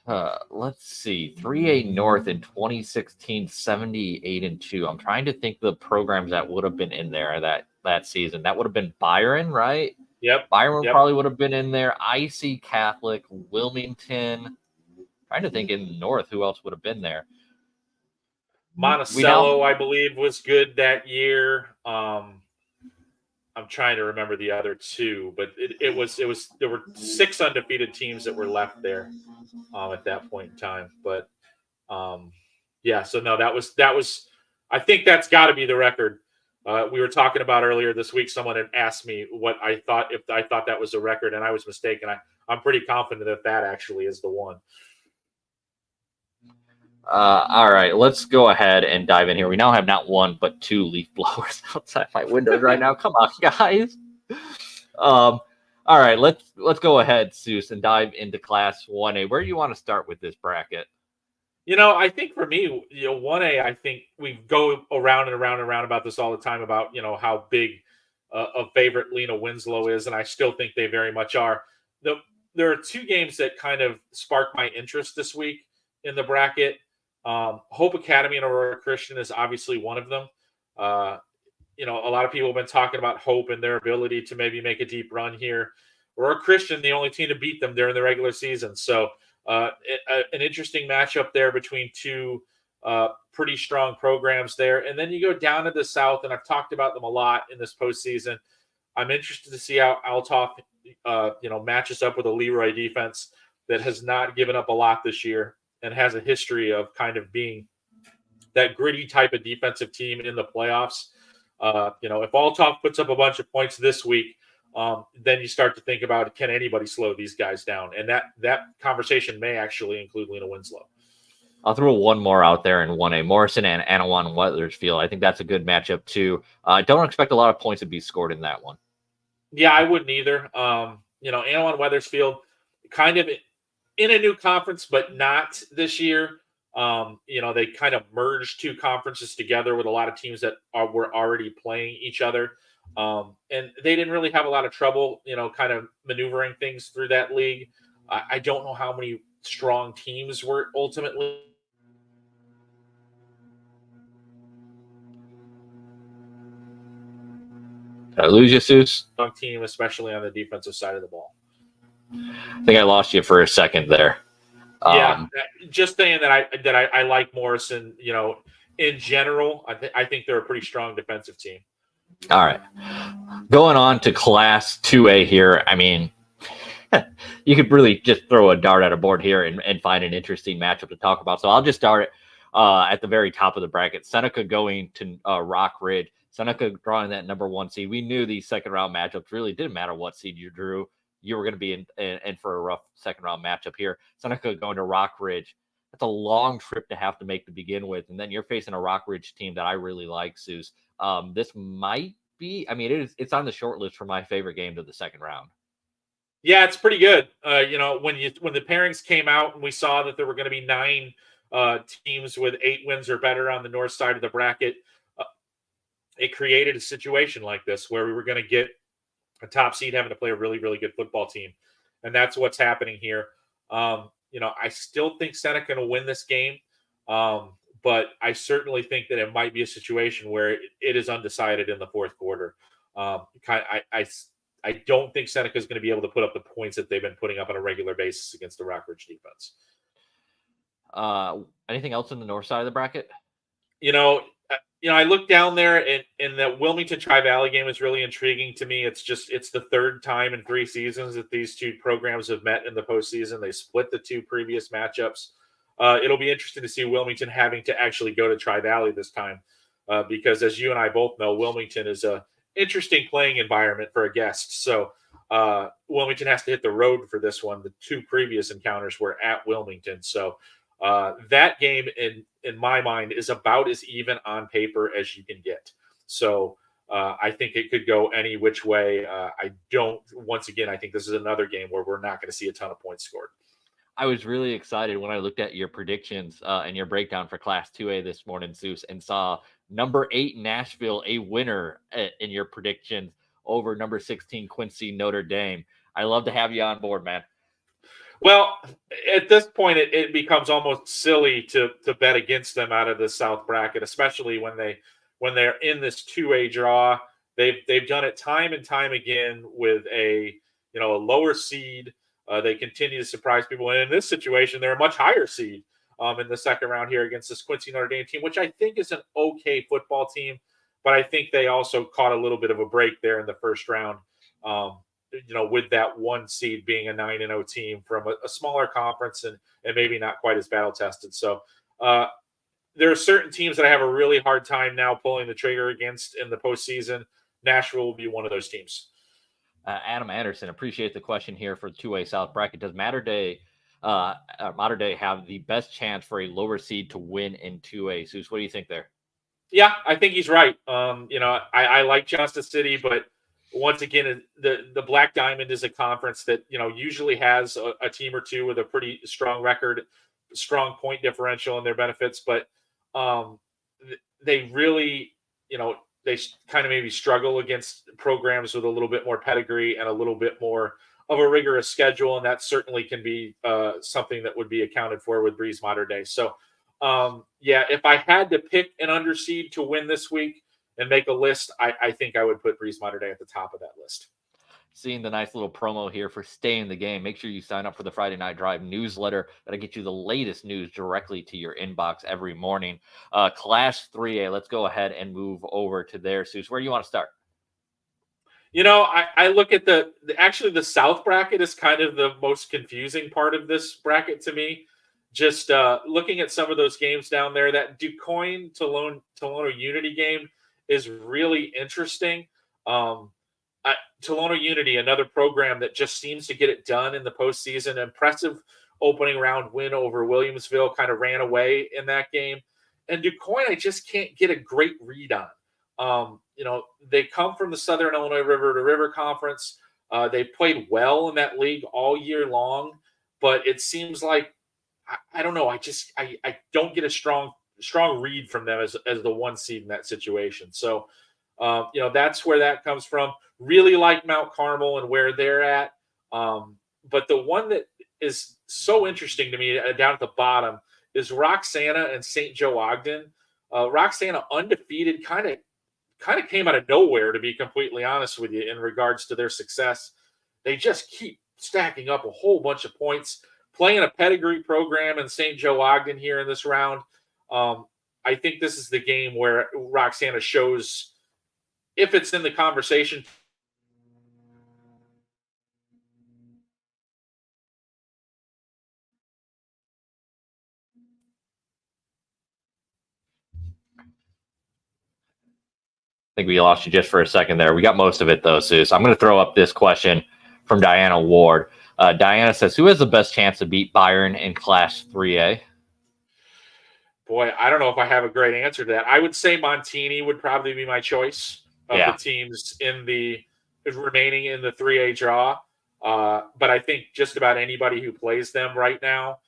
Speaker 9: Let's see. 3A North in 2016, 78-2. I'm trying to think the programs that would have been in there that season. That would have been Byron, right?
Speaker 3: Yep.
Speaker 9: Byron probably would have been in there. IC Catholic, Wilmington. Trying to think in North who else would have been there.
Speaker 3: Monticello, I believe, was good that year. I'm trying to remember the other 2, but it was there were 6 undefeated teams that were left there at that point in time. But yeah, so no, that was I think that's got to be the record. We were talking about earlier this week. Someone had asked me what I thought, if I thought that was a record, and I was mistaken. I'm pretty confident that actually is the one.
Speaker 9: All right, let's go ahead and dive in here. We now have not 1 but 2 leaf blowers outside my windows right now. Come on, guys. All right, let's go ahead, Souce, and dive into Class 1A. Where do you want to start with this bracket?
Speaker 3: I think for me, 1A, I think we go around and around and around about this all the time about, how big a favorite Lena Winslow is, and I still think they very much are. There are 2 games that kind of sparked my interest this week in the bracket. Hope Academy and Aurora Christian is obviously one of them. A lot of people have been talking about Hope and their ability to maybe make a deep run here. Aurora Christian, the only team to beat them during the regular season. So an interesting matchup there between 2 pretty strong programs there. And then you go down to the South, and I've talked about them a lot in this postseason. I'm interested to see how Althoff, matches up with a Leroy defense that has not given up a lot this year and has a history of kind of being that gritty type of defensive team in the playoffs. If Althoff puts up a bunch of points this week, then you start to think about, can anybody slow these guys down? And that conversation may actually include Lena Winslow.
Speaker 9: I'll throw one more out there in 1A. Morrison and Anawan Wethersfield. I think that's a good matchup too. I don't expect a lot of points to be scored in that one.
Speaker 3: Yeah, I wouldn't either. Anawan Wethersfield kind of in a new conference, but not this year. They kind of merged two conferences together with a lot of teams that were already playing each other. And they didn't really have a lot of trouble, kind of maneuvering things through that league. I don't know how many strong teams were ultimately.
Speaker 9: Did I lose you, Seuss?
Speaker 3: Strong team, especially on the defensive side of the ball.
Speaker 9: I think I lost you for a second there.
Speaker 3: Yeah, just saying that I like Morrison. In general, I think they're a pretty strong defensive team.
Speaker 9: All right, going on to Class 2A here. I mean, you could really just throw a dart at a board here and find an interesting matchup to talk about. So I'll just start at the very top of the bracket. Seneca going to Rock Ridge. Seneca drawing that number 1 seed. We knew these second round matchups really didn't matter what seed you drew. You were going to be in for a rough second round matchup here. Seneca going to Rock Ridge. That's a long trip to have to make to begin with. And then you're facing a Rock Ridge team that I really like, Seuss. This might be, it's on the short list for my favorite game to the second round.
Speaker 3: Yeah, it's pretty good. When the pairings came out and we saw that there were going to be 9 teams with 8 wins or better on the north side of the bracket, it created a situation like this where we were going to get a top seed having to play a really, really good football team. And that's what's happening here. I still think Seneca will win this game. But I certainly think that it might be a situation where it is undecided in the fourth quarter. I don't think Seneca is going to be able to put up the points that they've been putting up on a regular basis against the Rock Ridge defense.
Speaker 9: Anything else in the north side of the bracket?
Speaker 3: I look down there and that Wilmington Tri-Valley game is really intriguing to me. It's the third time in 3 seasons that these two programs have met in the postseason. They split the 2 previous matchups. It'll be interesting to see Wilmington having to actually go to Tri-Valley this time because, as you and I both know, Wilmington is a interesting playing environment for a guest. So Wilmington has to hit the road for this one. The 2 previous encounters were at Wilmington. So that game, in my mind, is about as even on paper as you can get. So I think it could go any which way. I think this is another game where we're not going to see a ton of points scored.
Speaker 9: I was really excited when I looked at your predictions and your breakdown for Class 2A this morning, Seuss, and saw number 8 Nashville a winner in your predictions over number 16 Quincy Notre Dame. I love to have you on board, man.
Speaker 3: Well, at this point, it becomes almost silly to bet against them out of the South bracket, especially when they're in this 2A draw. They've done it time and time again with a lower seed. They continue to surprise people. And in this situation, they're a much higher seed in the second round here against this Quincy Notre Dame team, which I think is an okay football team. But I think they also caught a little bit of a break there in the first round, with that 1 seed being a 9-0 team from a smaller conference and maybe not quite as battle tested. So there are certain teams that I have a really hard time now pulling the trigger against in the postseason. Nashville will be one of those teams.
Speaker 9: Adam Anderson, appreciate the question here for 2A South bracket. Does Mater Dei have the best chance for a lower seed to win in 2A? Seuss, what do you think there?
Speaker 3: Yeah, I think he's right. I like Justice City, but once again, the Black Diamond is a conference that usually has a team or two with a pretty strong record, strong point differential in their benefits, but they really, they kind of maybe struggle against programs with a little bit more pedigree and a little bit more of a rigorous schedule. And that certainly can be something that would be accounted for with Breeze Mater Dei. So if I had to pick an underseed to win this week and make a list, I think I would put Breeze Mater Dei at the top of that list.
Speaker 9: Seeing the nice little promo here for Stay in the Game. Make sure you sign up for the Friday Night Drive newsletter. That'll get you the latest news directly to your inbox every morning. Class 3A, let's go ahead and move over to there. Seuss, where do you want to start?
Speaker 3: I look at actually the South bracket is kind of the most confusing part of this bracket to me. Just looking at some of those games down there, that DuQuoin Tolono Unity game is really interesting. Tolono Unity, another program that just seems to get it done in the postseason. Impressive opening round win over Williamsville, kind of ran away in that game. And DuQuoin, I just can't get a great read on. They come from the Southern Illinois River to River Conference. They played well in that league all year long, but it seems like I don't know. I don't get a strong read from them as the one seed in that situation. So, that's where that comes from. Really like Mount Carmel and where they're at. But the one that is so interesting to me down at the bottom is Roxana and St. Joe Ogden. Roxana undefeated, kind of came out of nowhere, to be completely honest with you, in regards to their success. They just keep stacking up a whole bunch of points, playing a pedigree program in St. Joe Ogden here in this round. I think this is the game where Roxana shows if it's in the conversation.
Speaker 9: I think we lost you just for a second there. We got most of it, though, Seuss. I'm going to throw up this question from Diana Ward. Diana says, who has the best chance to beat Byron in Class 3A?
Speaker 3: Boy, I don't know if I have a great answer to that. I would say Montini would probably be my choice of the teams remaining in the 3A draw. But I think just about anybody who plays them right now,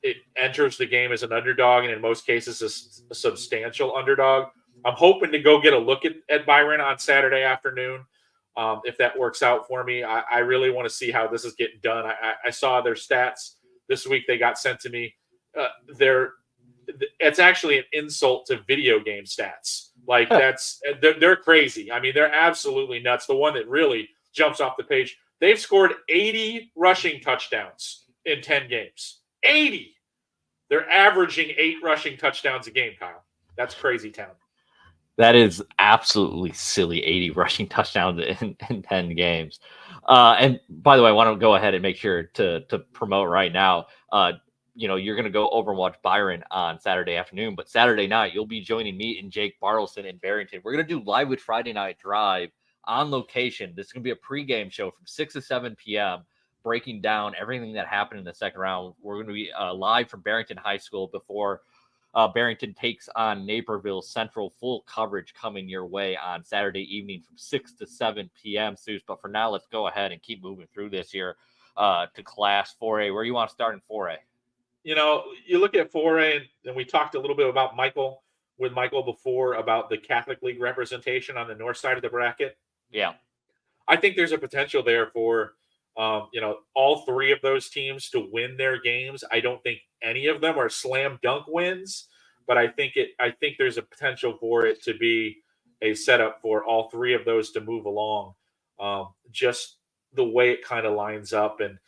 Speaker 3: it enters the game as an underdog, and in most cases a substantial underdog. I'm hoping to go get a look at Byron on Saturday afternoon. If that works out for me, I really want to see how this is getting done. I saw their stats this week. They got sent to me. It's actually an insult to video game stats. Like they're crazy. I mean, they're absolutely nuts. The one that really jumps off the page, they've scored 80 rushing touchdowns in 10 games. 80. They're averaging 8 rushing touchdowns a game, Kyle. That's crazy town.
Speaker 9: That is absolutely silly, 80 rushing touchdowns in 10 games. And by the way, I want to go ahead and make sure to promote right now. You're going to go over and watch Byron on Saturday afternoon, but Saturday night, you'll be joining me and Jake Bartleson in Barrington. We're going to do Live with Friday Night Drive on location. This is going to be a pregame show from 6 to 7 p.m., breaking down everything that happened in the second round. We're going to be live from Barrington High School before Barrington takes on Naperville Central. Full coverage coming your way on Saturday evening from 6 to 7 p.m. Seuss. But for now, let's go ahead and keep moving through this here to Class 4A. Where do you want to start in 4A?
Speaker 3: You look at 4A, and we talked a little bit about Michael before about the Catholic League representation on the north side of the bracket.
Speaker 9: Yeah.
Speaker 3: I think there's a potential there for, all 3 of those teams to win their games. I don't think any of them are slam dunk wins, but I think there's a potential for it to be a setup for all 3 of those to move along. Just the way it kind of lines up, and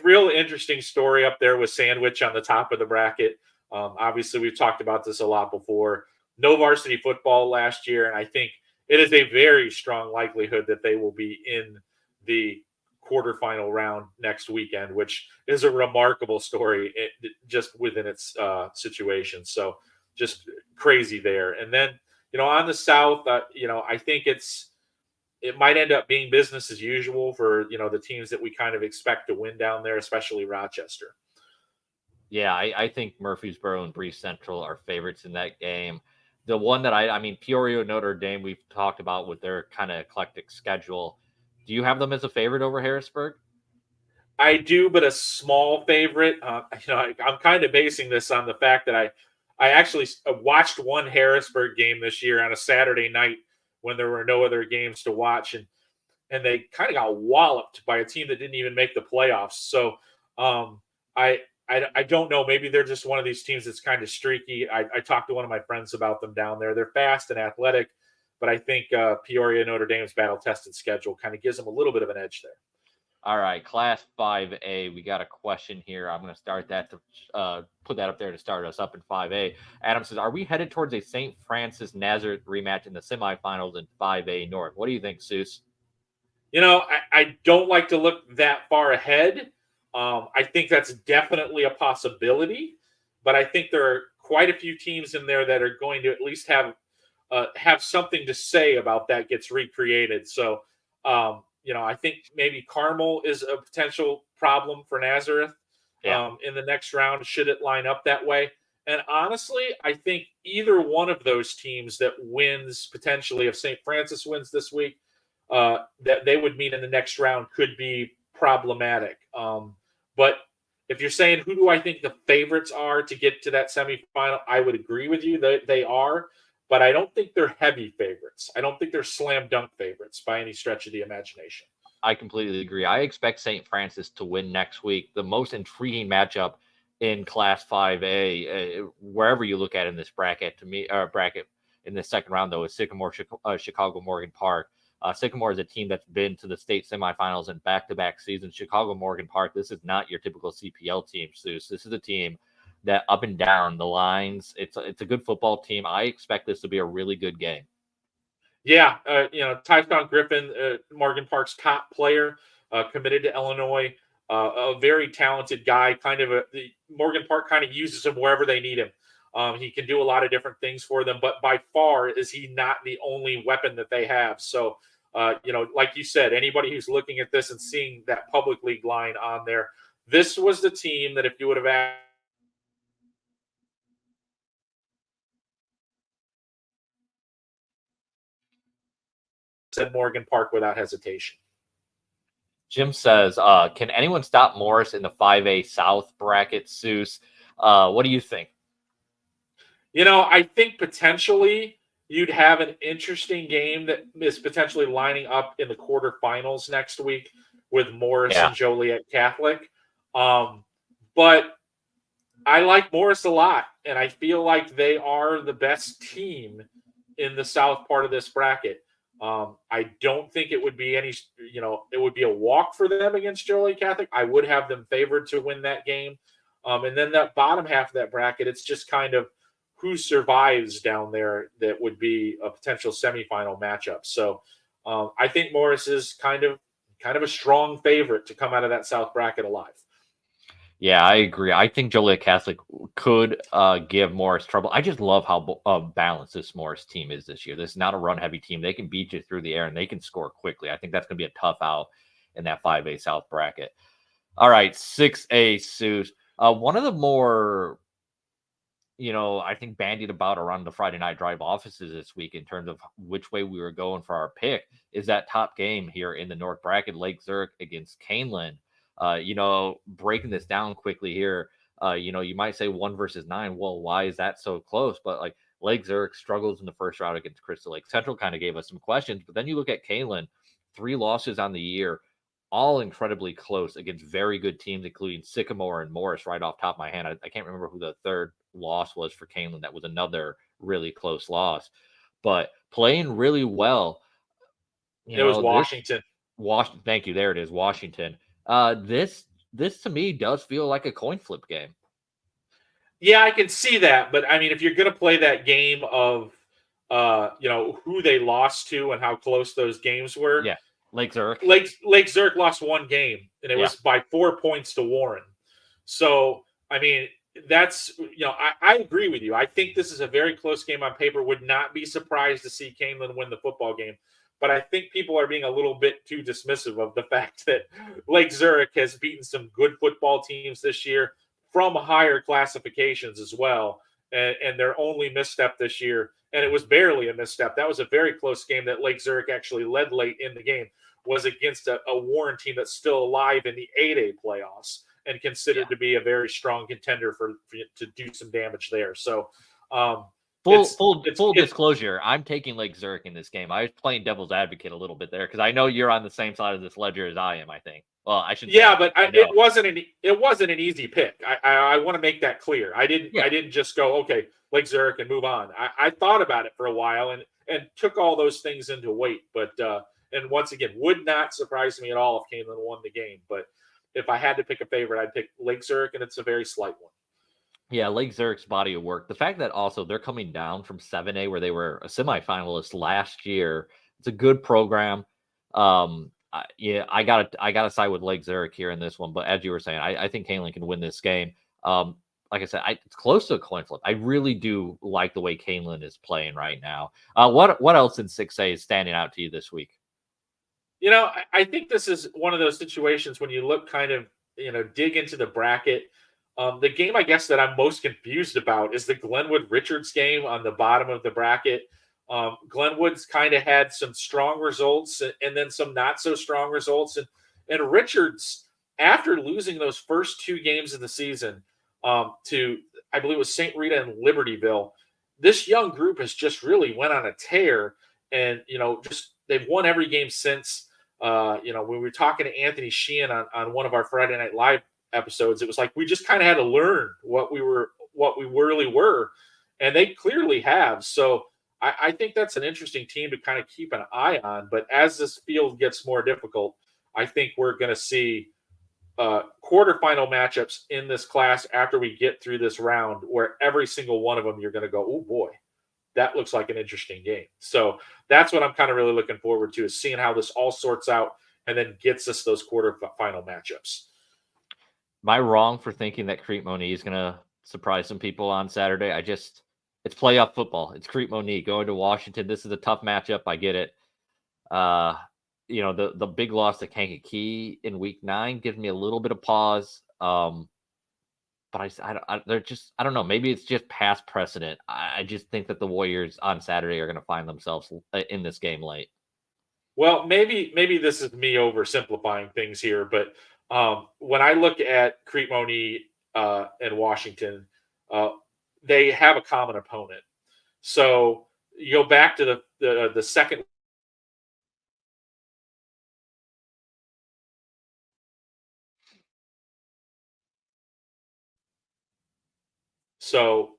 Speaker 3: real interesting story up there with Sandwich on the top of the bracket. Obviously, we've talked about this a lot before. No varsity football last year, and I think it is a very strong likelihood that they will be in the quarterfinal round next weekend, which is a remarkable story just within its situation. So just crazy there. And then, on the South, I think it might end up being business as usual for, the teams that we kind of expect to win down there, especially Rochester.
Speaker 9: Yeah, I think Murfreesboro and Bree Central are favorites in that game. The one that I mean, Peoria, Notre Dame, we've talked about with their kind of eclectic schedule. Do you have them as a favorite over Harrisburg?
Speaker 3: I do, but a small favorite. I'm kind of basing this on the fact that I actually watched one Harrisburg game this year on a Saturday night when there were no other games to watch, and they kind of got walloped by a team that didn't even make the playoffs. So I don't know. Maybe they're just one of these teams that's kind of streaky. I talked to one of my friends about them down there. They're fast and athletic, but I think Peoria Notre Dame's battle-tested schedule kind of gives them a little bit of an edge there.
Speaker 9: All right, Class 5A. We got a question here. I'm going to start that to put that up there to start us up in 5A. Adam says, "Are we headed towards a St. Francis Nazareth rematch in the semifinals in 5A North?" What do you think, Seuss?
Speaker 3: I don't like to look that far ahead. I think that's definitely a possibility, but I think there are quite a few teams in there that are going to at least have something to say about that gets recreated. So, I think maybe Carmel is a potential problem for Nazareth in the next round, should it line up that way. And honestly, I think either one of those teams that wins potentially, if St. Francis wins this week, that they would meet in the next round could be problematic. But if you're saying who do I think the favorites are to get to that semifinal, I would agree with you that they are, but I don't think they're heavy favorites. I don't think they're slam dunk favorites by any stretch of the imagination.
Speaker 9: I completely agree. I expect St. Francis to win next week. The most intriguing matchup in Class 5A, wherever you look at in this bracket, bracket in the second round, though, is Sycamore, Chicago, Morgan Park. Sycamore is a team that's been to the state semifinals in back-to-back seasons. Chicago, Morgan Park, this is not your typical CPL team, Seuss. This is a team that up and down the lines, it's a good football team. I expect this to be a really good game.
Speaker 3: Yeah, Typhon Griffin, Morgan Park's top player, committed to Illinois, a very talented guy. Morgan Park kind of uses him wherever they need him. He can do a lot of different things for them, but by far is he not the only weapon that they have. So, like you said, anybody who's looking at this and seeing that public league line on there, this was the team that if you would have asked, said Morgan Park without hesitation.
Speaker 9: Jim says, "Can anyone stop Morris in the 5A South bracket, Seuss?" What do you think?
Speaker 3: I think potentially you'd have an interesting game that is potentially lining up in the quarterfinals next week with Morris and Joliet Catholic. But I like Morris a lot, and I feel like they are the best team in the south part of this bracket. I don't think it would be it would be a walk for them against Joliet Catholic. I would have them favored to win that game. And then that bottom half of that bracket, it's just kind of who survives down there that would be a potential semifinal matchup. So I think Morris is kind of a strong favorite to come out of that South bracket alive.
Speaker 9: Yeah, I agree. I think Joliet Catholic could give Morris trouble. I just love how balanced this Morris team is this year. This is not a run-heavy team. They can beat you through the air, and they can score quickly. I think that's going to be a tough out in that 5A South bracket. All right, 6A suit. One of the more, I think bandied about around the Friday Night Drive offices this week in terms of which way we were going for our pick is that top game here in the North bracket, Lake Zurich against Canelan. Breaking this down quickly here, you might say 1 versus 9. Well, why is that so close? But like Lake Zurich struggles in the first round against Crystal Lake Central, kind of gave us some questions. But then you look at Canelan, 3 losses on the year, all incredibly close against very good teams, including Sycamore and Morris. Right off the top of my hand, I can't remember who the third loss was for Canelan. That was another really close loss, but playing really well.
Speaker 3: It was Washington.
Speaker 9: Washington. Thank you. There it is, Washington. This to me does feel like a coin flip game.
Speaker 3: Yeah, I can see that, but I mean, if you're going to play that game of, who they lost to and how close those games were.
Speaker 9: Yeah, Lake Zurich.
Speaker 3: Lake Zurich lost 1 game, and it was by 4 points to Warren. So, I mean, that's, I agree with you. I think this is a very close game on paper. Would not be surprised to see Canelan win the football game. But I think people are being a little bit too dismissive of the fact that Lake Zurich has beaten some good football teams this year from higher classifications as well. And their only misstep this year, and it was barely a misstep, that was a very close game that Lake Zurich actually led late in the game, was against a Warren team that's still alive in the 8A playoffs and considered to be a very strong contender to do some damage there. So,
Speaker 9: Full disclosure, I'm taking Lake Zurich in this game. I was playing devil's advocate a little bit there because I know you're on the same side of this ledger as I am, I think. Well, I should.
Speaker 3: Yeah, but it wasn't an easy pick. I want to make that clear. I didn't just go, okay, Lake Zurich and move on. I thought about it for a while and took all those things into weight. But And once again, would not surprise me at all if Kaneland won the game. But if I had to pick a favorite, I'd pick Lake Zurich, and it's a very slight one.
Speaker 9: Yeah, Lake Zurich's body of work. The fact that also they're coming down from 7A, where they were a semifinalist last year. It's a good program. I gotta side with Lake Zurich here in this one. But as you were saying, I think Kaneland can win this game. Like I said, it's close to a coin flip. I really do like the way Kaneland is playing right now. What else in 6A is standing out to you this week?
Speaker 3: I think this is one of those situations when you look kind of, dig into the bracket. The game, I guess, that I'm most confused about is the Glenwood-Richards game on the bottom of the bracket. Glenwood's kind of had some strong results and then some not so strong results. And Richards, after losing those first 2 games of the season to, I believe it was St. Rita and Libertyville, this young group has just really went on a tear. And, they've won every game since. When we were talking to Anthony Sheehan on one of our Friday Night Live episodes, it was like we just kind of had to learn what we really were, and they clearly have. So I think that's an interesting team to kind of keep an eye on. But as this field gets more difficult, I think we're going to see quarterfinal matchups in this class after we get through this round, where every single one of them you're going to go, oh boy, that looks like an interesting game. So that's what I'm kind of really looking forward to, is seeing how this all sorts out and then gets us those quarterfinal matchups.
Speaker 9: Am I wrong for thinking that Crete Monee is going to surprise some people on Saturday? It's playoff football. It's Crete Monee going to Washington. This is a tough matchup. I get it. The big loss to Kankakee in week 9 gives me a little bit of pause. But I don't know. Maybe it's just past precedent. I just think that the Warriors on Saturday are going to find themselves in this game late.
Speaker 3: Well, maybe this is me oversimplifying things here, but when I look at Crete Monee and Washington, they have a common opponent. So you go back to the second. So,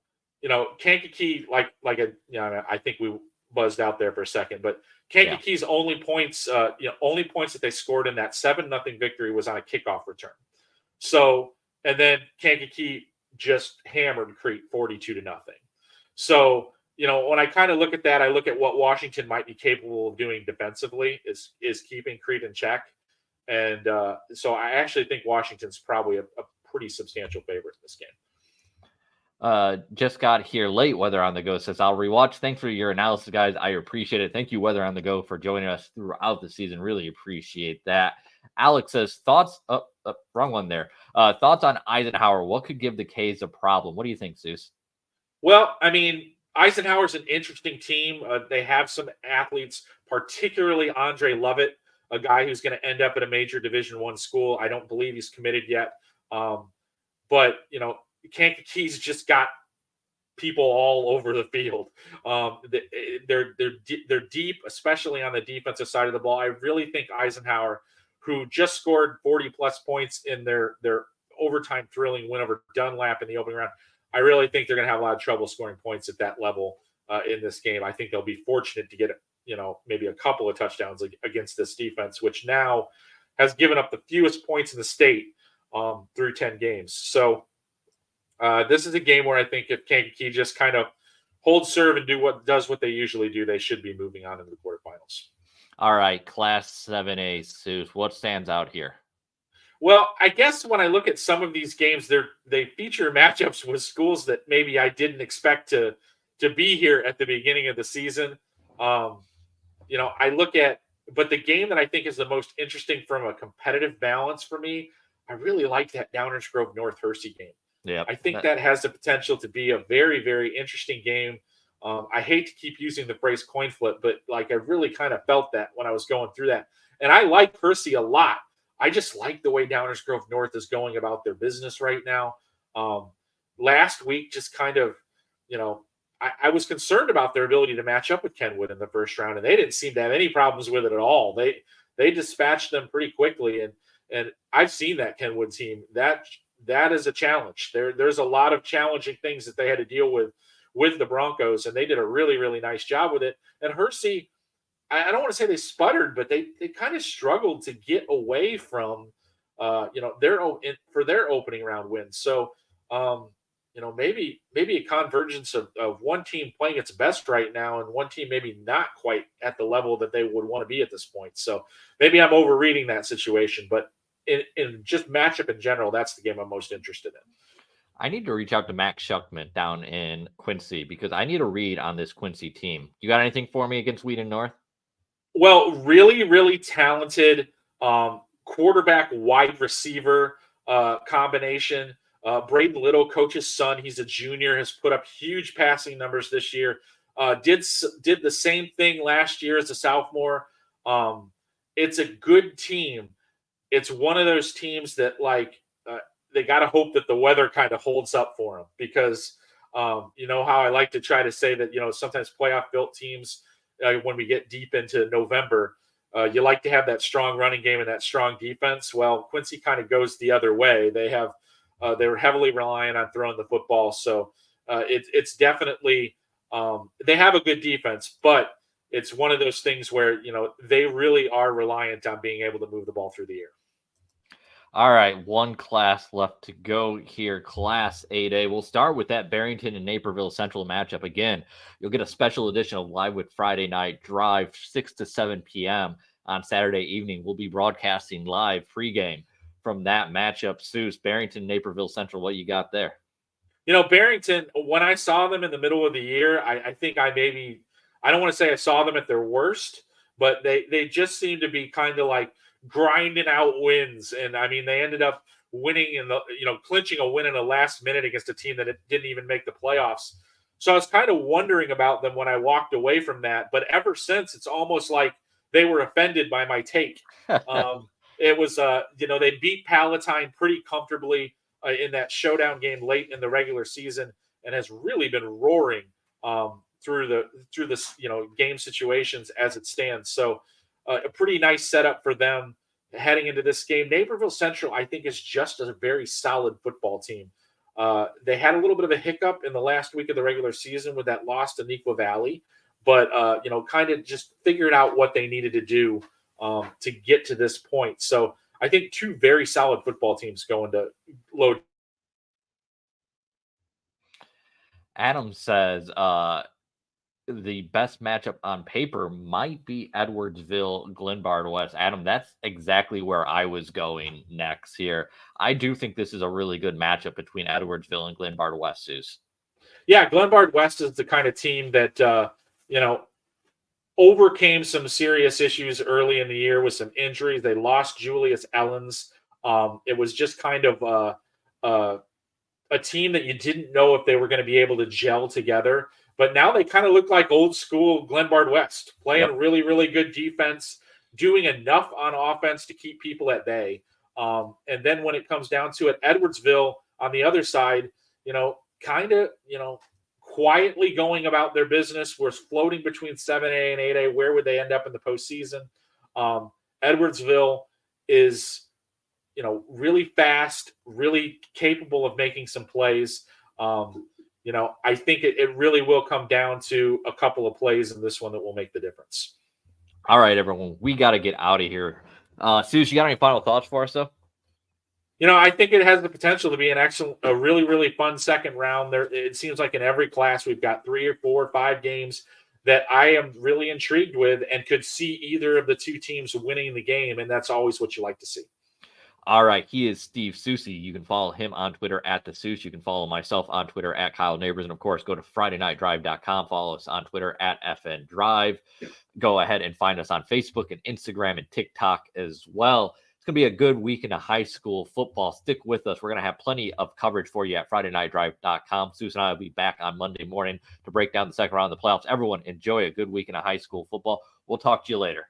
Speaker 3: Kankakee, I think we buzzed out there for a second, but Kankakee's only points that they scored in that 7-0 victory was on a kickoff return. So, and then Kankakee just hammered Crete 42-0. So, when I kind of look at that, I look at what Washington might be capable of doing defensively is keeping Crete in check. And so I actually think Washington's probably a pretty substantial favorite in this game.
Speaker 9: Just got here late. Weather on the Go says, I'll rewatch. Thanks for your analysis, guys. I appreciate it. Thank you, Weather on the Go, for joining us throughout the season. Really appreciate that. Alex says, thoughts? Wrong one there. Thoughts on Eisenhower. What could give the K's a problem? What do you think, Zeus?
Speaker 3: Well, I mean, Eisenhower's an interesting team. They have some athletes, particularly Andre Lovett, a guy who's going to end up at a major Division I school. I don't believe he's committed yet. But, Kankakee's just got people all over the field. They're deep, especially on the defensive side of the ball. I really think Eisenhower, who just scored 40-plus points in their overtime thrilling win over Dunlap in the opening round, I really think they're going to have a lot of trouble scoring points at that level in this game. I think they'll be fortunate to get, maybe a couple of touchdowns against this defense, which now has given up the fewest points in the state through 10 games. So this is a game where I think if Kankakee just kind of hold serve and does what they usually do, they should be moving on into the quarterfinals.
Speaker 9: All right, Class 7A, Zeus, what stands out here?
Speaker 3: Well, I guess when I look at some of these games, they feature matchups with schools that maybe I didn't expect to be here at the beginning of the season. I look at, but the game that I think is the most interesting from a competitive balance for me, I really like that Downers Grove North Hersey game.
Speaker 9: Yeah,
Speaker 3: I think that has the potential to be a very, very interesting game. I hate to keep using the phrase coin flip, but I really kind of felt that when I was going through that. And I like Hersey a lot. I just like the way Downers Grove North is going about their business right now. Last week, just kind of, I was concerned about their ability to match up with Kenwood in the first round, and they didn't seem to have any problems with it at all. They dispatched them pretty quickly, and I've seen that Kenwood team. That is a challenge. There's a lot of challenging things that they had to deal with the Broncos, and they did a really, really nice job with it. And Hersey, I don't want to say they sputtered, but they kind of struggled to get away from, for their opening round wins. So, maybe a convergence of one team playing its best right now and one team maybe not quite at the level that they would want to be at this point. So maybe I'm overreading that situation, but in just matchup in general, that's the game I'm most interested in.
Speaker 9: I need to reach out to Max Schuckman down in Quincy because I need a read on this Quincy team. You got anything for me against Wheaton North?
Speaker 3: Well, really, really talented quarterback wide receiver combination. Braden Little, coach's son, he's a junior, has put up huge passing numbers this year. Did the same thing last year as a sophomore. It's a good team. It's one of those teams that they got to hope that the weather kind of holds up for them because you know how I like to try to say that, sometimes playoff built teams, when we get deep into November, you like to have that strong running game and that strong defense. Well, Quincy kind of goes the other way. They're heavily reliant on throwing the football. So it's definitely they have a good defense, but it's one of those things where, they really are reliant on being able to move the ball through the air.
Speaker 9: All right, one class left to go here, Class 8A. We'll start with that Barrington and Naperville Central matchup. Again, you'll get a special edition of Live with Friday Night Drive, 6 to 7 p.m. on Saturday evening. We'll be broadcasting live pregame from that matchup. Seuss, Barrington, Naperville Central, what you got there?
Speaker 3: Barrington, when I saw them in the middle of the year, I think I don't want to say I saw them at their worst, but they just seem to be kind of like grinding out wins. And I mean, they ended up winning clinching a win in the last minute against a team that didn't even make the playoffs. So I was kind of wondering about them when I walked away from that. But ever since, it's almost like they were offended by my take. It was, they beat Palatine pretty comfortably in that showdown game late in the regular season and has really been roaring through the game situations as it stands. So a pretty nice setup for them heading into this game. Naperville Central, I think, is just a very solid football team. They had a little bit of a hiccup in the last week of the regular season with that loss to Neuqua Valley, but kind of just figured out what they needed to do to get to this point. So I think two very solid football teams going to load.
Speaker 9: Adam says the best matchup on paper might be Edwardsville, Glenbard West. Adam, that's exactly where I was going next here. I do think this is a really good matchup between Edwardsville and Glenbard West, Seuss.
Speaker 3: Yeah, Glenbard West is the kind of team that, overcame some serious issues early in the year with some injuries. They lost Julius Ellens. It was just kind of a team that you didn't know if they were going to be able to gel together. But now they kind of look like old school Glenbard West, playing really, really good defense, doing enough on offense to keep people at bay. And then when it comes down to it, Edwardsville on the other side, quietly going about their business. We're floating between 7A and 8A. Where would they end up in the postseason? Edwardsville is, really fast, really capable of making some plays. I think it really will come down to a couple of plays in this one that will make the difference.
Speaker 9: All right, everyone, we got to get out of here. Seuss, you got any final thoughts for us, though?
Speaker 3: I think it has the potential to be a really, really fun second round. It seems like in every class we've got 3 or 4 or 5 games that I am really intrigued with and could see either of the two teams winning the game, and that's always what you like to see.
Speaker 9: All right, he is Steve Soucie. You can follow him on Twitter at the Seuss. You can follow myself on Twitter at Kyle Nabors. And, of course, go to FridayNightDrive.com. Follow us on Twitter at FN Drive. Go ahead and find us on Facebook and Instagram and TikTok as well. It's going to be a good week in high school football. Stick with us. We're going to have plenty of coverage for you at FridayNightDrive.com. Seuss and I will be back on Monday morning to break down the second round of the playoffs. Everyone, enjoy a good week in high school football. We'll talk to you later.